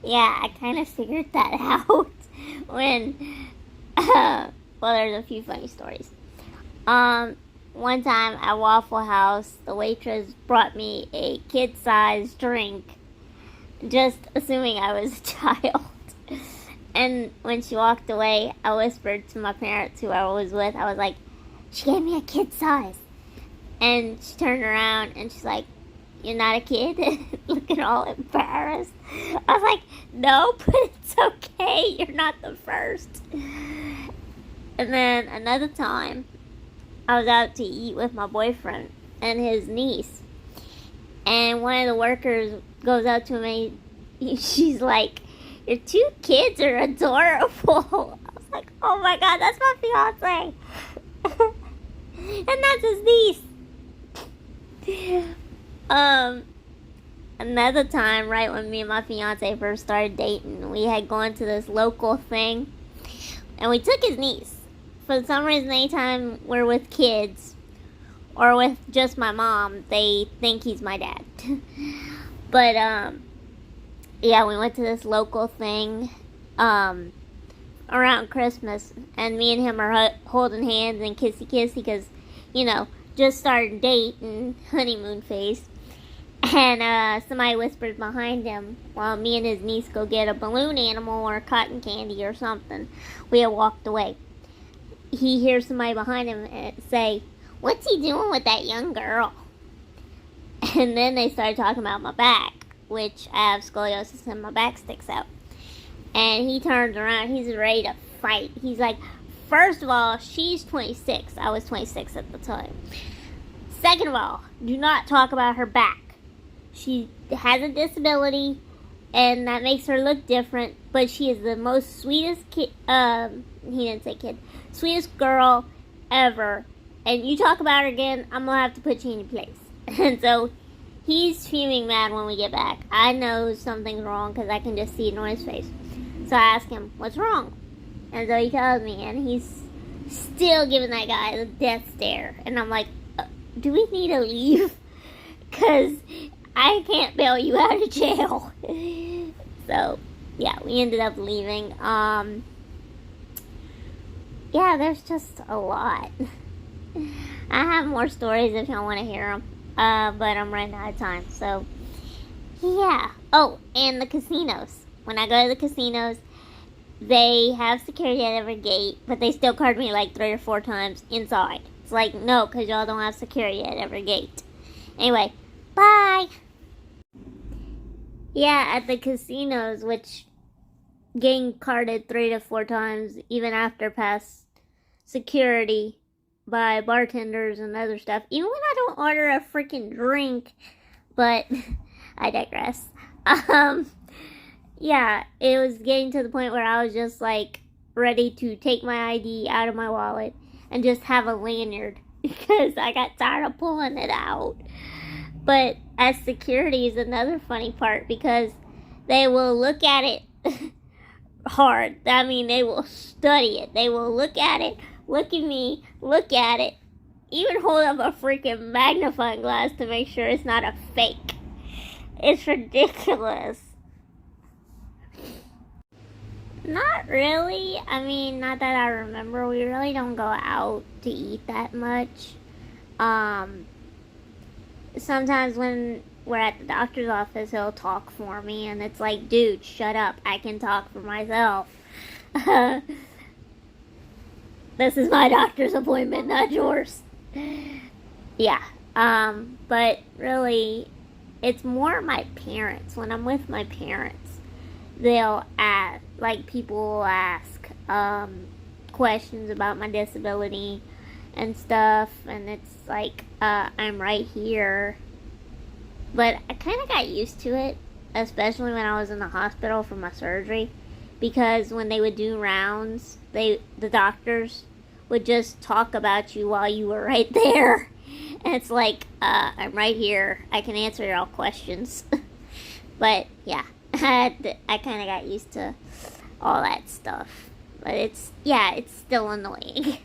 Yeah, I kind of figured that out when, well, there's a few funny stories. Um, One time at Waffle House, the waitress brought me a kid-sized drink, just assuming I was a child. And when she walked away, I whispered to my parents who I was with, I was like, she gave me a kid size. And she turned around and she's like, you're not a kid? Looking all embarrassed. I was like, no, but it's okay. You're not the first. And then another time, I was out to eat with my boyfriend and his niece. And one of the workers goes up to me. She's like, your two kids are adorable. I was like, oh my God, that's my fiance. And that's his niece. Another time, right when me and my fiance first started dating, we had gone to this local thing, and we took his niece. For some reason, anytime we're with kids, or with just my mom, they think he's my dad. But, yeah, we went to this local thing, around Christmas, and me and him are holding hands and kissy-kissy, because, just started dating, honeymoon phase. And somebody whispered behind him while me and his niece go get a balloon animal or cotton candy or something. We had walked away. He hears somebody behind him say, what's he doing with that young girl? And then they started talking about my back, which I have scoliosis and my back sticks out. And he turns around, he's ready to fight. He's like, first of all, she's 26. I was 26 at the time. Second of all, do not talk about her back. She has a disability, and that makes her look different, but she is the most sweetest kid, he didn't say kid, sweetest girl ever. And you talk about her again, I'm going to have to put you in your place. And so, he's fuming mad when we get back. I know something's wrong, because I can just see it on his face. So I ask him, what's wrong? And so he tells me, and he's still giving that guy the death stare. And I'm like, do we need to leave? Because I can't bail you out of jail. So, yeah, we ended up leaving. Yeah, there's just a lot. I have more stories if y'all want to hear them. But I'm running out of time. So, yeah. Oh, and the casinos. When I go to the casinos, they have security at every gate, but they still card me like 3 or 4 times inside. It's like, no, because y'all don't have security at every gate. Anyway, bye! Yeah, at the casinos, which getting carded 3 to 4 times, even after past security by bartenders and other stuff, even when I don't order a freaking drink, but I digress. Yeah, it was getting to the point where I was just like ready to take my ID out of my wallet and just have a lanyard because I got tired of pulling it out. But as security is another funny part because they will look at it hard. I mean, they will study it. They will look at it, look at me, look at it, even hold up a freaking magnifying glass to make sure it's not a fake. It's ridiculous. Not really. I mean, not that I remember. We really don't go out to eat that much. Sometimes when we're at the doctor's office, he'll talk for me, and it's like, dude, shut up. I can talk for myself. This is my doctor's appointment, not yours. Yeah. But really, it's more my parents. When I'm with my parents, they'll ask, like, people will ask questions about my disability and stuff, and it's like, I'm right here. But I kind of got used to it, especially when I was in the hospital for my surgery, because when they would do rounds, the doctors would just talk about you while you were right there. And it's like, I'm right here. I can answer all questions. But, yeah. I kind of got used to all that stuff. But it's still annoying.